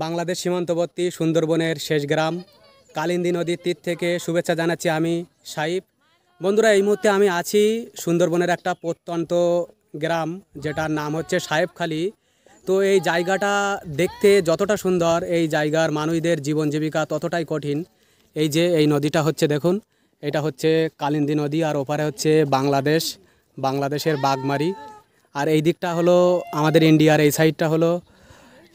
বাংলাদেশ সীমান্তবর্তী সুন্দরবনের শেষ গ্রাম কালিন্দী নদীর তীর থেকে শুভেচ্ছা জানাচ্ছি আমি সাইফ। বন্ধুরা, এই মুহূর্তে আমি আছি সুন্দরবনের একটা প্রত্যন্ত গ্রাম যেটার নাম হচ্ছে সাহেবখালী। তো এই জায়গাটা দেখতে যতটা সুন্দর, এই জায়গার মানুষদের জীবন জীবিকা ততটাই কঠিন। এই যে এই নদীটা হচ্ছে, দেখুন, এটা হচ্ছে কালিন্দী নদী, আর ওপারে হচ্ছে বাংলাদেশের বাগমারি। আর এই দিকটা হলো আমাদের ইন্ডিয়ার, এই সাইডটা হলো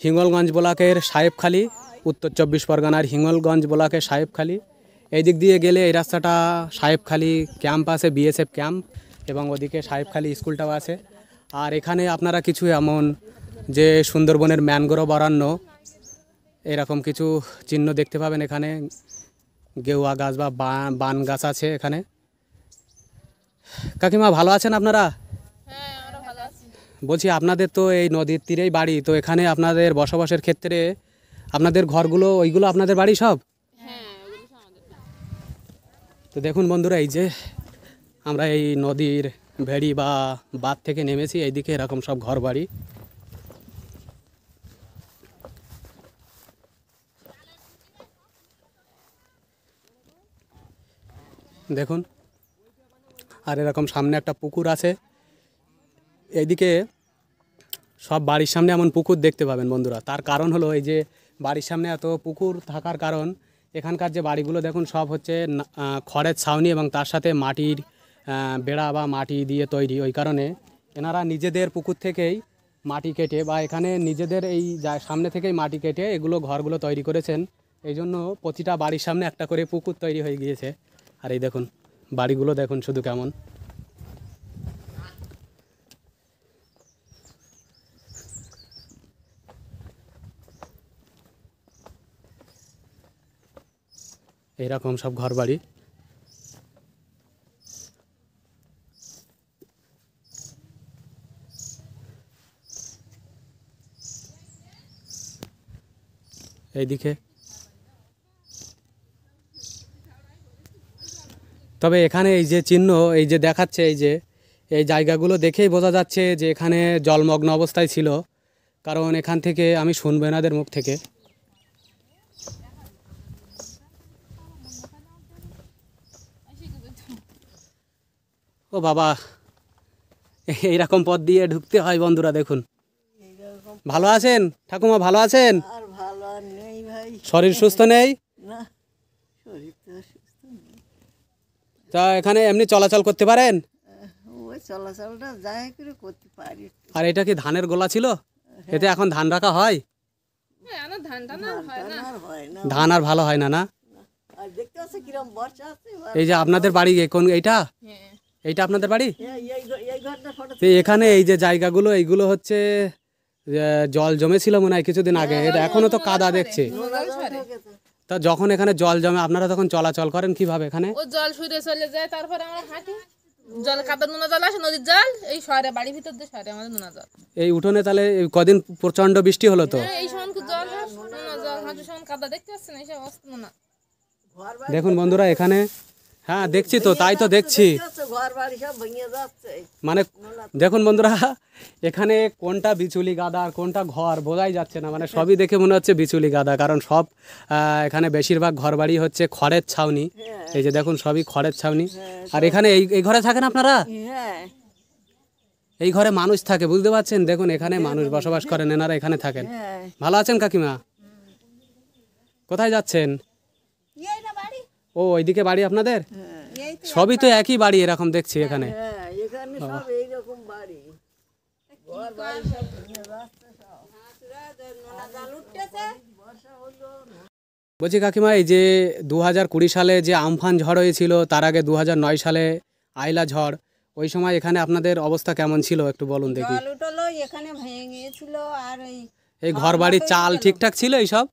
হিঙ্গলগঞ্জ ব্লকের সাহেবখালী, উত্তর 24 পরগনার হিঙ্গলগঞ্জ ব্লকের সাহেবখালী। এই দিক দিয়ে গেলে এই রাস্তাটা সাহেবখালী ক্যাম্প আছে, বিএসএফ ক্যাম্প, এবং ওদিকে সাহেবখালী স্কুলটাও আছে। আর এখানে আপনারা কিছু এমন যে সুন্দরবনের ম্যানগ্রোভ অরণ্য, এরকম কিছু চিহ্ন দেখতে পাবেন। এখানে গেওয়া গাছ বা বান গাছ আছে এখানে। কাকিমা, ভালো আছেন আপনারা? বলছি, আপনাদের তো এই নদীর তীরেই বাড়ি, তো এখানে আপনাদের বসবাসের ক্ষেত্রে আপনাদের ঘরগুলো, ওইগুলো আপনাদের বাড়ি সব? তো দেখুন বন্ধুরা, এই যে আমরা এই নদীর ভেড়ি বা বাঁধ থেকে নেমেছি, এইদিকে এরকম সব ঘর বাড়ি। দেখুন, আর এরকম সামনে একটা পুকুর আছে। এইদিকে সব বাড়ির সামনে এমন পুকুর দেখতে পাবেন বন্ধুরা। তার কারণ হলো, এই যে বাড়ির সামনে এত পুকুর থাকার কারণ, এখানকার যে বাড়িগুলো দেখুন সব হচ্ছে খড়ের ছাউনি এবং তার সাথে মাটির বেড়া বা মাটি দিয়ে তৈরি। ওই কারণে এনারা নিজেদের পুকুর থেকেই মাটি কেটে বা এখানে নিজেদের এই সামনে থেকেই মাটি কেটে এগুলো ঘরগুলো তৈরি করেছেন। এই জন্য প্রতিটা বাড়ির সামনে একটা করে পুকুর তৈরি হয়ে গিয়েছে। আর এই দেখুন বাড়িগুলো দেখুন শুধু কেমন। এইরকম সব ঘর বাড়ি। এইদিকে তবে এখানে এই যে চিহ্ন, এই যে দেখাচ্ছে, এই জায়গাগুলো দেখেই বোঝা যাচ্ছে যে এখানে জলমগ্ন অবস্থায় ছিল। কারণ এখান থেকে আমি শুনবো এনাদের মুখ থেকে। ও বাবা, এইরকম পথ দিয়ে ঢুকতে হয় বন্ধুরা। দেখুন, ভালো আছেন ঠাকুমা? ভালো আছেন? শরীর সুস্থ নেই? তা এখানে এমনি চলাচল করতে পারেন? চলাচলটা যাই করে করতে পারি। আর এটা কি ধানের গোলা ছিল? এতে এখন ধান রাখা হয়? ধান আর ভালো হয় না, না? এই যে আপনাদের বাড়ি কোন, এইটা আপনাদের বাড়ি? এখানে এই যে জায়গাগুলো, এইগুলো হচ্ছে জল জমেছিল মনে হয় কিছুদিন আগে। এটা এখনো তো কাদা দেখছে। তা যখন এখানে জল জমে আপনারা তখন চলাচল করেন কিভাবে? এখানে ও জল শুয়ে চলে যায়, তারপরে আমরা হাঁটি। জল কাদা নোনা জল আসে, নদীর জল এই শহরে, বাড়ির ভিতর দিয়ে শহরে আমাদের নোনা জল। এই উঠোনে তাহলে কদিন প্রচন্ড বৃষ্টি হলো তো? এই সময় জল নোনা জল, হাঁটু সমান কাদা দেখতে পাচ্ছেন, এইসব অবস্থা নোনা। দেখুন বন্ধুরা এখানে, হ্যাঁ দেখছি তো, তাই তো দেখছি। মানে দেখুন বন্ধুরা, এখানে কোনটা বিচুলি গাদা আর কোনটা ঘর বোঝাই যাচ্ছে না। মানে সবই দেখে মনে হচ্ছে বিচুলি গাদা, কারণ সব এখানে বেশিরভাগ ঘর বাড়ি হচ্ছে খড়ের ছাউনি। এই যে দেখুন সবই খড়ের ছাউনি। আর এখানে এই ঘরে থাকেন আপনারা? এই ঘরে মানুষ থাকে, বুঝতে পারছেন? দেখুন এখানে মানুষ বসবাস করেন, এনারা এখানে থাকেন। ভালো আছেন কাকিমা? কোথায় যাচ্ছেন? ও, ওইদিকে বাড়ি আপনাদের? সবই তো একই বাড়ি এরকম দেখছি এখানে। বলছি কাকিমা, এই যে 2020 সালে যে আমফান ঝড় হয়েছিল, তার আগে 2009 সালে আইলা ঝড়, ওই সময় এখানে আপনাদের অবস্থা কেমন ছিল একটু বলুন দেখি। এই ঘর বাড়ির চাল ঠিকঠাক ছিল? এইসব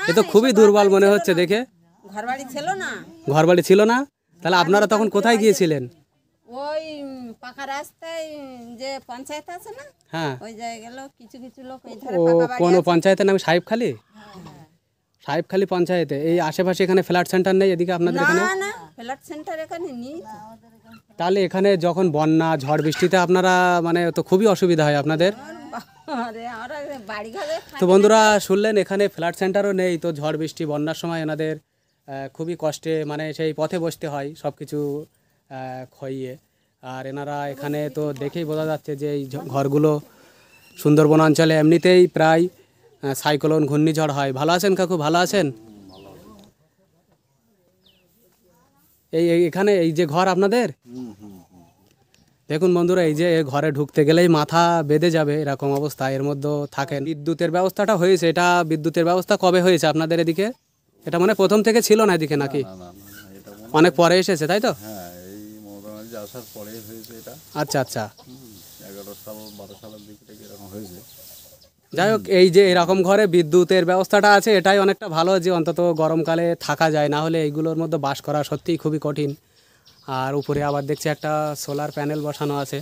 এ তো খুবই দুর্বল মনে হচ্ছে দেখে। ঘরবাড়ি ছিল না? ঘরবাড়ি ছিল না? তাহলে আপনারা তখন কোথায় গিয়েছিলেন? ওই পাকা রাস্তায় যে পঞ্চায়েত আছে না, হ্যাঁ, ওই জায়গায় গেল কিছু কিছু লোক। এই ধারে ও, পাকা বাড়ি কোন আছে। পঞ্চায়েতের নাম? সাহেবখালী? সাহেবখালী পঞ্চায়েতে। এই আশেপাশে এখানে ফ্ল্যাট সেন্টার নেই এদিকে আপনাদের এখানে? না না, ফ্ল্যাট সেন্টার এখানে নেই। তাহলে এখানে যখন বন্যা ঝড় বৃষ্টিতে আপনারা, মানে তো খুবই অসুবিধা হয় আপনাদের। আরে আমরা বাড়ি ঘরে তো বন্ধুরা শুনলেন এখানে ফ্ল্যাট সেন্টারও নেই, তো ঝড় বৃষ্টি বন্যার সময় এনাদের খুবই কষ্টে মানে সেই পথে বসতে হয় সব কিছু খইয়ে। আর এনারা এখানে তো দেখেই বোঝা যাচ্ছে যে এই ঘরগুলো সুন্দরবন অঞ্চলে এমনিতেই প্রায় সাইক্লোন ঘূর্ণিঝড় হয়। ভালো আছেন কাকু? ভালো আছেন? এখানে এই যে ঘর আপনাদের, দেখুন বন্ধুরা, এই যে ঘরে ঢুকতে গেলেই মাথা বেঁধে যাবে এরকম অবস্থা। এর মধ্যে থাকেন। বিদ্যুতের ব্যবস্থাটা হয়েছে, এটা বিদ্যুতের ব্যবস্থা কবে হয়েছে আপনাদের এদিকে? এটা মানে প্রথম থেকে ছিল না এদিকে নাকি অনেক পরে এসেছে, তাই তো? হ্যাঁ, এই মমতা ব্যানার্জি আসার পরেই হয়েছে এটা। আচ্ছা আচ্ছা। 11 সাল 12 সালের দিক থেকে এরকম হয়েছে। যাই হোক, এই যে এরকম ঘরে বিদ্যুতের ব্যবস্থাটা আছে এটাই অনেকটা ভালো, যে অন্তত গরমকালে থাকা যায়, না হলে এইগুলোর মধ্যে বাস করা সত্যিই খুবই কঠিন। আর উপরে আবার দেখছি একটা সোলার প্যানেল বসানো আছে।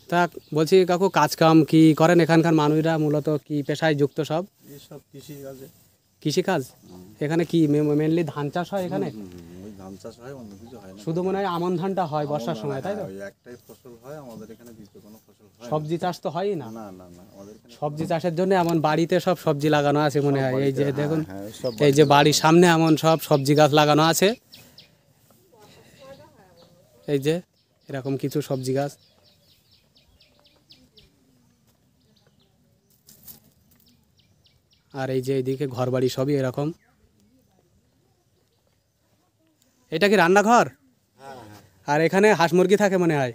তা বলছি কাকু, কাজকাম কি করেন এখানকার মানুষরা? মূলত কি পেশায় যুক্ত সব? এইসব কৃষি কাজে। কৃষিকাজ? এখানে কি মেনলি ধান চাষ হয় এখানে? ওই ধান চাষ হয়, অন্য কিছু হয় না। শুধু মনে হয় আমন ধানটা হয় বর্ষার সময়, তাই তো? ওই একটাই ফসল হয় আমাদের এখানে, দ্বিতীয় কোনো ফসল হয় না। সবজি চাষ তো হয়ই না। না না না, আমাদের এখানে সবজি চাষের জন্য এমন বাড়িতে সব সবজি লাগানো আছে মনে হয়। এই যে দেখুন, হ্যাঁ, সব এই যে বাড়ির সামনে এমন সব সবজি গাছ লাগানো আছে। এই যে এরকম কিছু সবজি গাছ। আর এই যে এইদিকে ঘর বাড়ি সবই এরকম। এটা কি রান্নাঘর? আর এখানে হাঁস মুরগি থাকে মনে হয়।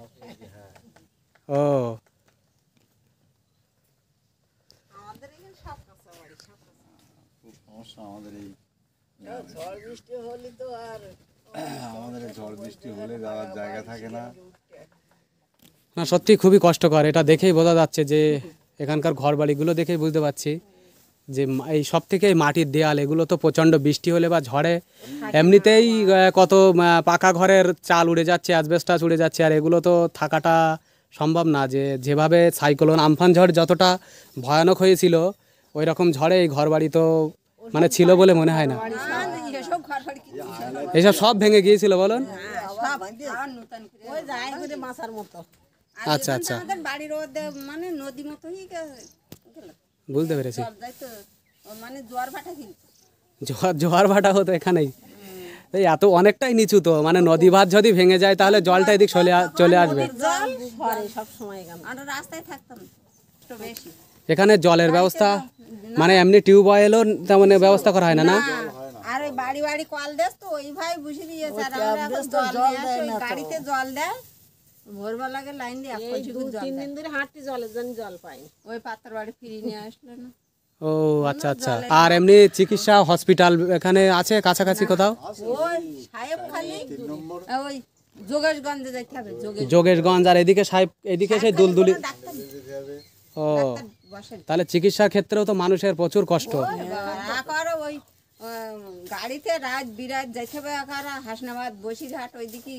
ও খুব সমস্যা আমাদের এই আমাদের এই ঝড় বৃষ্টি হলে যাওয়ার জায়গা থাকে না। না, সত্যি খুবই কষ্টকর। এটা দেখেই বোঝা যাচ্ছে যে এখানকার ঘর বাড়িগুলো দেখেই বুঝতে পারছি যে এই সব থেকে এই মাটির দেয়াল, এগুলো তো প্রচণ্ড বৃষ্টি হলে বা ঝড়ে এমনিতেই কত পাকা ঘরের চাল উড়ে যাচ্ছে, অ্যাসবেস্টাস উড়ে যাচ্ছে। আর এগুলো তো থাকাটা সম্ভব না, যে যেভাবে সাইক্লোন আমফান ঝড় যতটা ভয়ানক হয়েছিল ওই রকম ঝড়ে এই ঘর বাড়ি তো মানে ছিল বলে মনে হয় না। এসব ঘর বাড়ি কিছু এইসব সব ভেঙে গিয়েছিল বলুন? সব আবার নতুন করে ওই যায় করে মাছার মতো। আচ্ছা আচ্ছা, আমাদের বাড়ির ওদের মানে নদী মতো হয়ে গেল, বুঝতে পেরেছি। জল যায় তো, মানে জোয়ার ভাটা কিন্তু জোয়ার ভাটা হতো এখানেই। এই এত অনেকটাই নিচু তো, মানে নদী বাঁধ যদি ভেঙে যায় তাহলে জলটা এদিক চলে আসবে। জল সরে সব সময় আমরা রাস্তায় থাকতাম একটু বেশি। এখানে জলের ব্যবস্থা মানে এমনি টিউবওয়েলও তেমন ব্যবস্থা করা হয় না? না, আর ওই বাড়ি বাড়ি কল দেস তো ওইভাবে বুঝে দিয়েছে। আর আমরা এখন জল নিয়ে আসি, ওই গাড়িতে জল দেয়, ভোরবেলাকে লাইন দিয়ে এক কলসি করে জল দেয়। দিন হাঁটতে জলের জন্য জল পাই। ওই পাত্র বাড়ি ফিরিয়ে নিয়ে আসলো না। ও আচ্ছা আচ্ছা। আর এমনি চিকিৎসা হসপিটাল এখানে আছে কাছাকাছি কোথাও? ওই সাহেব খালি ওই যোগেশগঞ্জে যাইতে হবে। যোগেশগঞ্জ। আর এদিকে সাহেব, এদিকে সেই দুলদুলি। ডাক্তার ও, বসেন তাহলে চিকিৎসার ক্ষেত্রেও তো মানুষের প্রচুর কষ্ট। আকার ওই গাড়িতে রাত বিরাত যাইতে হবে। আকার হাসনাবাদ বসিরহাট ওইদিকে।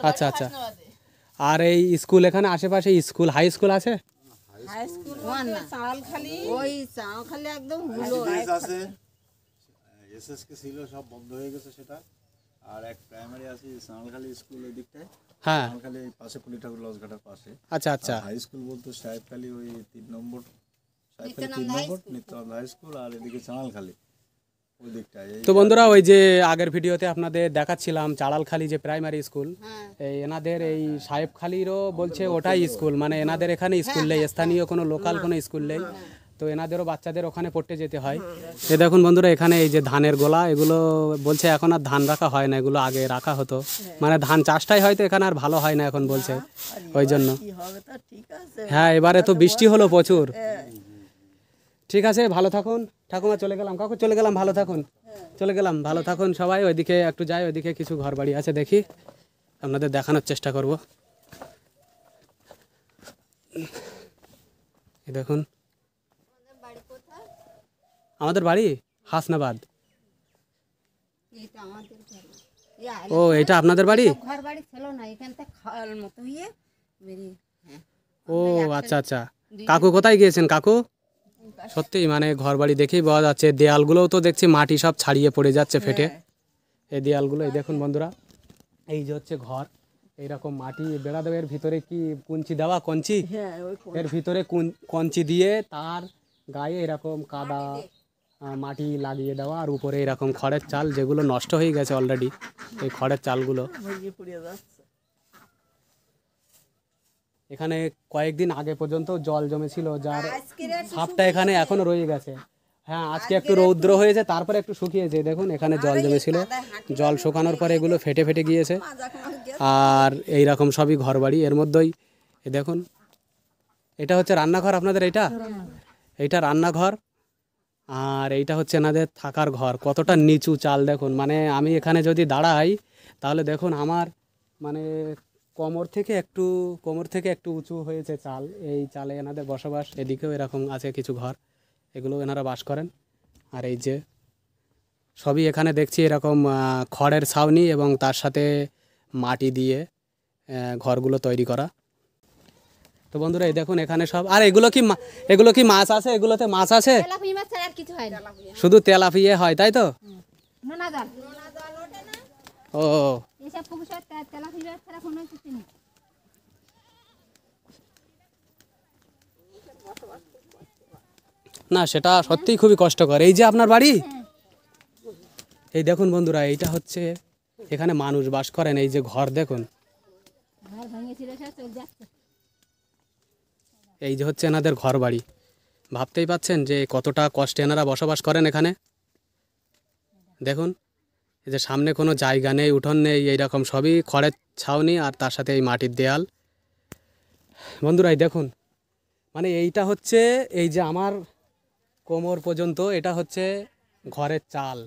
আচ্ছা আচ্ছা। আর এই স্কুল এখানে আশেপাশে স্কুল, হাই স্কুল আছে? হাই স্কুল চাল খালি, ওই চাল খালি একদম হুলো আছে, এসএসকে ছিল, সব বন্ধ হয়ে গেছে সেটা। আর এক প্রাইমারি আছে সাঁওয়ালখালী স্কুল ওই দিকটায়, হ্যাঁ সাঁওয়ালখালী এই পাশে কুলি ঠাকুর লজঘাটের পাশে। আচ্ছা আচ্ছা। হাই স্কুল বলতে সাহেবখালী ওই 3 নম্বর, সাহেবখালী 3 নম্বর নিত্যানন্দ হাই স্কুল। আর এদিকে চাঁড়ালখালী ওই দিকটায়। তো বন্ধুরা, ওই যে আগের ভিডিওতে আপনাদের দেখাচ্ছিলাম চাড়ালখালী যে প্রাইমারি স্কুল, এই এনাদের এই সাহেবখালীরও বলছে ওটাই স্কুল, মানে এনাদের এখানে স্কুল নেই, স্থানীয় কোনো লোকাল কোনো স্কুল নেই, তো এনাদেরও বাচ্চাদের ওখানে পড়তে যেতে হয়। এ দেখুন বন্ধুরা, এখানে এই যে ধানের গোলা, এগুলো বলছে এখন আর ধান রাখা হয় না, এগুলো আগে রাখা হতো, মানে ধান চাষটাই হয়তো এখানে আর ভালো হয় না এখন বলছে, ওই জন্য। হ্যাঁ, এবারে তো বৃষ্টি হলো প্রচুর। ঠিক আছে, ভালো থাকুন ঠাকুমা। চলে গেলাম কাকু, চলে গেলাম, ভালো থাকুন। চলে গেলাম, ভালো থাকুন সবাই। ওইদিকে একটু যাই, ওইদিকে কিছু ঘর বাড়ি আছে, দেখি আপনাদের দেখানোর চেষ্টা করব। এই দেখুন আমাদের বাড়ি হাসনাবাদ। এটা আমাদের ঘর। ও, এটা আপনাদের বাড়ি? ঘর বাড়ি ছিল না, এখান থেকে খাল মতো হয়ে বেরিয়ে। ও আচ্ছা আচ্ছা। কাকু কোথায় গিয়েছেন কাকু? সত্যি মানে ঘর বাড়ি দেখেই বোঝা যাচ্ছে, দেয়ালগুলোও তো দেখছি মাটি সব ছাড়িয়ে পড়ে যাচ্ছে ফেটে। এই দেয়ালগুলো, এই দেখুন বন্ধুরা, এই যে হচ্ছে ঘর, এইরকম মাটি বেড়া দেওয়া, এর ভিতরে কি কঞ্চি দেওয়া, কঞ্চি হ্যাঁ ওই এর ভিতরে কঞ্চি দিয়ে তার গায়ে এরকম কাদা মাটি লাগিয়ে দেওয়া, আর উপরে এরকম খড়ের চাল, যেগুলো নষ্ট হয়ে গেছে অলরেডি, এই খড়ের চালগুলো। মুরগি পুড়িয়ে যাচ্ছে। এখানে কয়েকদিন আগে পর্যন্ত জল জমেছিল, যার আজকের সাপটা এখানে এখনো রয়ে গেছে। হ্যাঁ, আজকে একটু রৌদ্র হয়েছে, তারপরে একটু শুকিয়েছে। দেখুন এখানে জল জমেছিল, জল শুকানোর পরে এগুলো ফেটে ফেটে গিয়েছে। আর এই রকম সবই ঘরবাড়ি, এর মধ্যেই দেখুন এটা হচ্ছে রান্নাঘর আপনাদের, এইটা রান্নাঘর, আর এইটা হচ্ছে এনাদের থাকার ঘর। কতটা নিচু চাল দেখুন, মানে আমি এখানে যদি দাঁড়াই তাহলে দেখুন আমার মানে কোমর থেকে একটু উঁচু হয়েছে চাল। এই চালে এনাদের বসবাস। এদিকেও এরকম আছে কিছু ঘর, এগুলো এনারা বাস করেন। আর এই যে সবই এখানে দেখছি এরকম খড়ের ছাউনি এবং তার সাথে মাটি দিয়ে ঘরগুলো তৈরি করা। তো বন্ধুরা এই দেখুন এখানে সব। আর এগুলো কি মাছ আছে? এগুলোতে মাছ আছে? তেলাপিয়া মাছ ছাড়া আর কিছু হয় না। শুধু তেলাপিয়া হয়, তাই তো? নোনা জল। ও এসব পুকুর তেলাপিয়া ছাড়া কোনো কিছু নেই। না, সেটা সত্যিই খুবই কষ্টকর। এই যে আপনার বাড়ি, এই দেখুন বন্ধুরা, এইটা হচ্ছে এখানে মানুষ বাস করেন। এই যে ঘর দেখুন, ঘর ভেঙেছিল, সব চলে যাচ্ছে। এই যে হচ্ছে এনাদের ঘর বাড়ি। ভাবতেই পাচ্ছেন যে কতটা কষ্টে এনারা বসবাস করেন এখানে। দেখুন এই যে সামনে কোনো জায়গা নেই, উঠোন নেই, এইরকম সবই খড়ের ছাউনি আর তার সাথে এই মাটির দেয়াল। বন্ধুরা এই দেখুন, মানে এইটা হচ্ছে এই যে আমার কোমর পর্যন্ত, এটা হচ্ছে ঘরের চাল।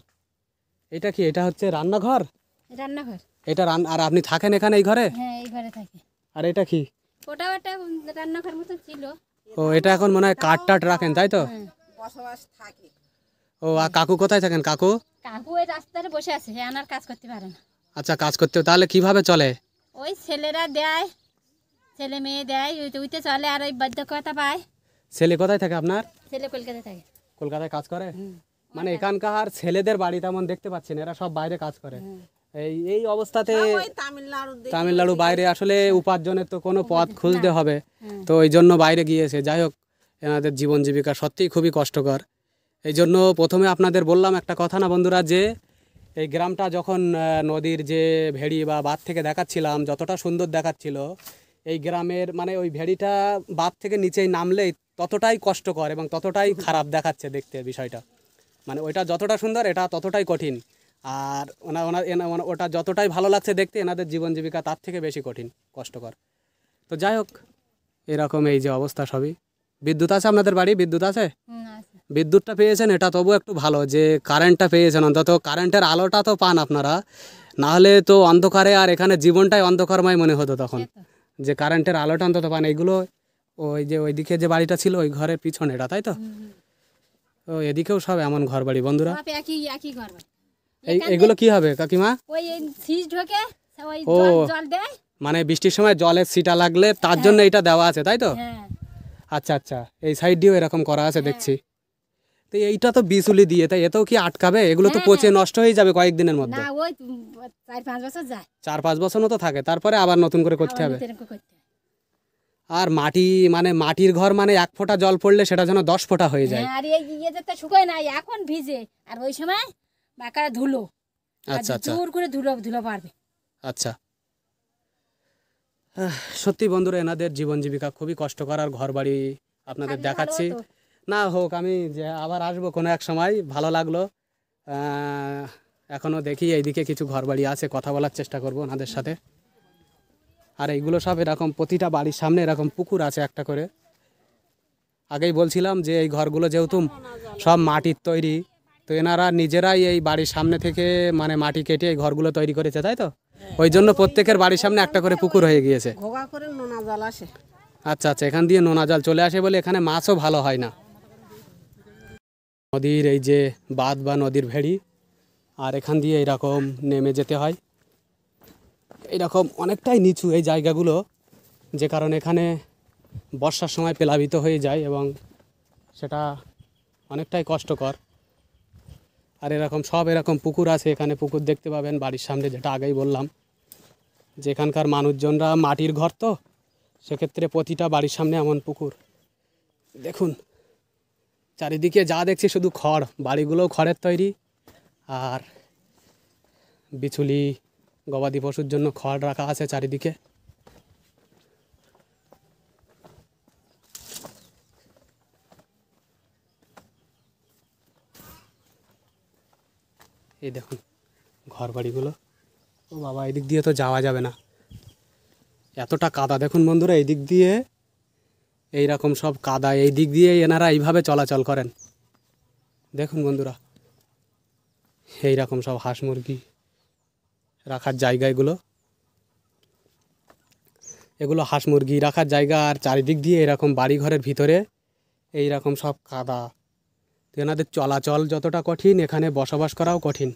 এটা কি? এটা হচ্ছে রান্নাঘর। রান্নাঘর। এটা আর আপনি থাকেন এখানে এই ঘরে? হ্যাঁ, এই ঘরে থাকে। আর এটা কি? ওটাও একটা রান্নাঘর মতো ছিল। ও, এটা এখন মনে হয় কাঠ টাট রাখেন, তাই তো? বসবাস থাকে। ও, আর কাকু কোথায় থাকেন? কাকু ওই রাস্তায় বসে আছে, সে আর কাজ করতে পারে না। আচ্ছা, কাজ করতে তাহলে কিভাবে চলে? ওই ছেলেরা দেয়, ছেলে মেয়ে দেয়, ওইতে চলে। আর ওই বাধ্যকতা পায়। ছেলে কোথায় থাকে আপনার? ছেলে কলকাতায় থাকে। কলকাতায় কাজ করে? মানে এখানকার ছেলেদের বাড়ি তেমন দেখতে পাচ্ছেন, এরা সব বাইরে কাজ করে। এই অবস্থাতে তামিলনাড়ু বাইরে আসলে উপার্জনের তো কোনো পথ খুঁজতে হবে, তো ওই জন্য বাইরে গিয়েছে। যাই হোক, এনাদের জীবন জীবিকা সত্যিই খুবই কষ্টকর। এই জন্য প্রথমে আপনাদের বললাম একটা কথা না বন্ধুরা, যে এই গ্রামটা যখন নদীর যে ভেড়ি বা বাঁধ থেকে দেখাচ্ছিলাম, যতটা সুন্দর দেখাচ্ছিল, এই গ্রামের মানে ওই ভেড়িটা বাঁধ থেকে নিচেই নামলেই ততটাই কষ্টকর এবং ততটাই খারাপ দেখাচ্ছে দেখতে বিষয়টা। মানে ওইটা যতটা সুন্দর, এটা ততটাই কঠিন। আর ওটা যতটাই ভালো লাগছে দেখতে, এনাদের জীবন জীবিকা তার থেকে বেশি কঠিন, কষ্টকর। তো যাই হোক, এরকম এই যে অবস্থা সবই। বিদ্যুৎ আছে আপনাদের বাড়ি? বিদ্যুৎ আছে? আছে। বিদ্যুৎটা পেয়েছেন, এটা তবু একটু ভালো যে কারেন্টটা পেয়েছেন, অন্তত কারেন্টের আলোটা তো পান আপনারা। না হলে তো অন্ধকারে আর এখানে জীবনটাই অন্ধকারময় মনে হতো তখন, যে কারেন্টের আলোটা অন্তত পান। এইগুলো ওই যে ওইদিকে যে বাড়িটা ছিল ওই ঘরের পিছনে এটা, তাই তো? তো এদিকেও সব এমন ঘর বাড়ি বন্ধুরা। একই ঘর বাড়ি। এগুলো কি হবে কাকিমা? ওই শীষ ঢোকে, ওই ও, জল দেয়। মানে বৃষ্টির সময় জলের ছিটা লাগলে তার জন্য এটা দেওয়া আছে, তাই তো? হ্যাঁ। আচ্ছা আচ্ছা, এই সাইড দিয়েও এরকম করা আছে দেখছি। তো এইটা তো বিচুলি দিয়ে, তাই এতেও কি আটকাবে? এগুলো তো পচে নষ্ট হয়ে যাবে কয়েকদিনের মধ্যে। না, ওই 4-5 বছর যায়। 4-5 বছর মতো থাকে, তারপরে আবার নতুন করে করতে হবে। আর মাটি, মানে মাটির ঘর, মানে 1 ফোঁটা জল পড়লে সেটা যেন 10 ফোঁটা হয়ে যায়। আর এই ইয়েতে শুকোয় না, এখন ভিজে। আর ওই সময় বাঁকারা ধুলো। আচ্ছা আচ্ছা, জোর করে ধুলো পারবে। আচ্ছা। সত্যি বন্ধুরা, এনাদের জীবন জীবিকা খুবই কষ্টকর। আর ঘর বাড়ি আপনাদের দেখাচ্ছি। না হোক, আমি যে আবার আসবো কোনো এক সময়, ভালো লাগলো। এখনও দেখি এইদিকে কিছু ঘর বাড়ি আছে, কথা বলার চেষ্টা করব ওনাদের সাথে। আর এইগুলো সব এরকম প্রতিটা বাড়ির সামনে এরকম পুকুর আছে একটা করে। আগেই বলছিলাম যে এই ঘরগুলো যেহেতু সব মাটির তৈরি, তো এনারা নিজেরাই এই বাড়ির সামনে থেকে মানে মাটি কেটে এই ঘরগুলো তৈরি করেছে, তাই তো? ওই জন্য প্রত্যেকের বাড়ির সামনে একটা করে পুকুর হয়ে গিয়েছে। ঘোগা করে নোনা জল আসে। আচ্ছা আচ্ছা, এখান দিয়ে নোনা জল চলে আসে বলে এখানে মাছও ভালো হয় না। নদীর এই যে বাঁধ বা নদীর ভেড়ি, আর এখান দিয়ে এরকম নেমে যেতে হয়। এইরকম অনেকটাই নিচু এই জায়গাগুলো, যে কারণে এখানে বর্ষার সময় প্লাবিত হয়ে যায় এবং সেটা অনেকটাই কষ্টকর। আর এরকম সব এরকম পুকুর আছে এখানে, পুকুর দেখতে পাবেন বাড়ির সামনে, যেটা আগেই বললাম। যেখানকার মানুষজনরা মাটির ঘর, তো সেক্ষেত্রে প্রতিটা বাড়ির সামনে এমন পুকুর। দেখুন চারিদিকে যা দেখছি শুধু খড়, বাড়িগুলোও খড়ের তৈরি, আর বিচুলি গবাদি পশুর জন্য খড় রাখা আছে চারিদিকে। এই দেখুন ঘর বাড়িগুলো। ও বাবা, এদিক দিয়ে তো যাওয়া যাবে না, এতটা কাদা। দেখুন বন্ধুরা, এই দিক দিয়ে এই রকম সব কাদা, এই দিক দিয়ে এনারা এইভাবে চলাচল করেন। দেখুন বন্ধুরা, এই রকম সব হাঁস মুরগি রাখার জায়গা, এগুলো হাঁস মুরগি রাখার জায়গা। আর চারিদিক দিয়ে এরকম বাড়ি ঘরের ভিতরে এই রকম সব কাদা। তো এনাদের চলাচল যতটা কঠিন, এখানে বসবাস করাও কঠিন।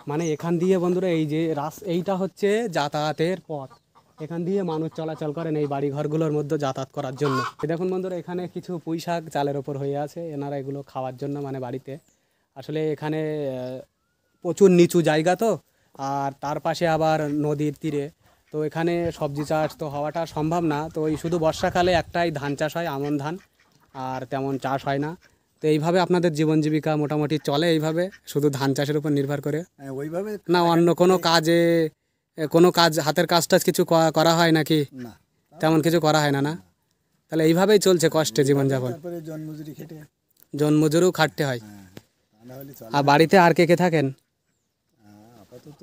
মানে এখান দিয়ে বন্ধুরা, এই যে এইটা হচ্ছে যাতায়াতের পথ, এখান দিয়ে মানুষ চলাচল করেন এই বাড়ি ঘরগুলোর মধ্যে যাতায়াত করার জন্য। দেখুন বন্ধুরা, এখানে কিছু পুঁই শাক চালের ওপর হয়ে আছে, এনারা এগুলো খাওয়ার জন্য মানে বাড়িতে। আসলে এখানে প্রচুর নিচু জায়গা, তো আর তার পাশে আবার নদীর তীরে, তো এখানে সবজি চাষ তো হওয়াটা সম্ভব না। তো এই শুধু বর্ষাকালে একটাই ধান চাষ হয়, আমন ধান, আর তেমন চাষ হয় না। তো এইভাবে আপনাদের জীবন জীবিকা মোটামুটি চলে, এইভাবে শুধু ধান চাষের উপর নির্ভর করে? ওইভাবে না অন্য কোনো কাজে, কোনো কাজ, হাতের কাজ টাজ কিছু করা হয় নাকি? না, তেমন কিছু করা হয় না। না, তাহলে এইভাবেই চলছে কষ্টে জীবনযাপন। তারপরে জন্মজুরি খেটে, জন্মজুরিও খাটতে হয়। তা না হলে চলে। আর বাড়িতে আর কে কে থাকেন? আপাতত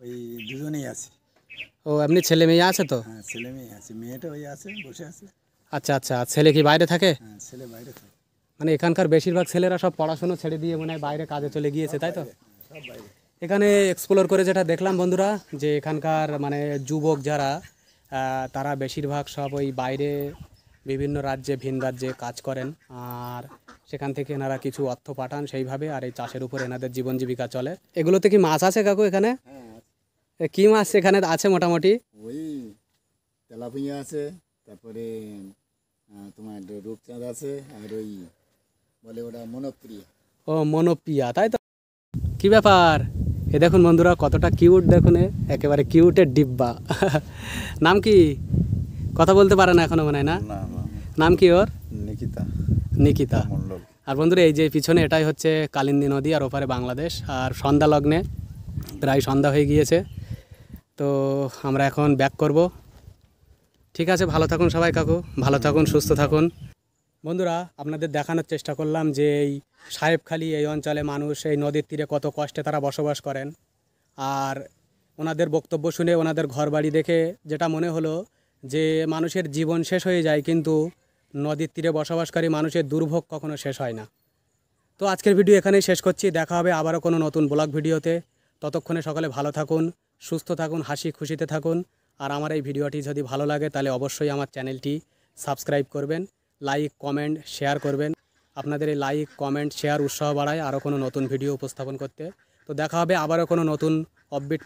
ওই দুজনেই আছে। ও, এমনি ছেলে মেয়ে আছে তো? হ্যাঁ, ছেলে মেয়ে আছে, মেয়েটা ওই আছে, বসে আছে। আচ্ছা আচ্ছা, ছেলে কি বাইরে থাকে? হ্যাঁ, ছেলে বাইরে থাকে। মানে এখানকার বেশিরভাগ ছেলেরা সব পড়াশুনো ছেড়ে দিয়ে মনে হয় বাইরে কাজে চলে গিয়েছে, তাই তো? সব বাইরে। এখানে এক্সপ্লোর করে যেটা দেখলাম বন্ধুরা, যে এখানকার মানে যুবক যারা, তারা বেশিরভাগ সব ওই বাইরে বিভিন্ন রাজ্যে, ভিন রাজ্যে কাজ করেন, আর সেখান থেকে এনারা কিছু অর্থ পাঠান সেইভাবে, আর এই চাষের উপর এনাদের জীবন জীবিকা চলে। এগুলোতে কি মাছ আছে কাকু এখানে? কি মাছ এখানে আছে মোটামুটি? ওই তেলাপিয়া আছে, তারপরে তোমার রূপচাঁদ আছে, আর ওই বলে ওটা মনোপ্রিয়া। ও, মনোপিয়া, তাই তো? কি ব্যাপার, এ দেখুন বন্ধুরা কতটা কিউট, দেখুন একেবারে কিউটের ডিব্বা। নাম কি? কথা বলতে পারে না এখনো মনে হয় না? না না, নাম কি ওর? নিকিতা নিকিতা। মণ্ডল। আর বন্ধুরা, এই যে পিছনে এটাই হচ্ছে কালিন্দী নদী, আর ওপারে বাংলাদেশ। আর সন্ধ্যা লগ্নে, প্রায় সন্ধ্যা হয়ে গিয়েছে, তো আমরা এখন ব্যাক করব। ঠিক আছে, ভালো থাকুন সবাই কাকু, ভালো থাকুন, সুস্থ থাকুন। বন্ধুরা, আপনাদের দেখানোর চেষ্টা করলাম যে এই সাহেবখালী এই অঞ্চলে মানুষ এই নদীর তীরে কত কষ্টে তারা বসবাস করেন। আর ওনাদের বক্তব্য শুনে, ওনাদের ঘরবাড়ি দেখে যেটা মনে হলো যে মানুষের জীবন শেষ হয়ে যায়, কিন্তু নদীর তীরে বসবাসকারী মানুষের দুর্ভোগ কখনো শেষ হয় না। তো আজকের ভিডিও এখানেই শেষ করছি, দেখা হবে আবারও কোনো নতুন ব্লগ ভিডিওতে। ততক্ষণে সকলে ভালো থাকুন, সুস্থ থাকুন, হাসি খুশিতে থাকুন। আর আমার এই ভিডিওটি যদি ভালো লাগে তাহলে অবশ্যই আমার চ্যানেলটি সাবস্ক্রাইব করবেন, লাইক কমেন্ট শেয়ার করবেন। আপনাদের এই লাইক কমেন্ট শেয়ার উৎসাহ বাড়ায় আরও কোনো নতুন ভিডিও উপস্থাপন করতে। তো দেখা হবে আবারও কোনো নতুন আপডেট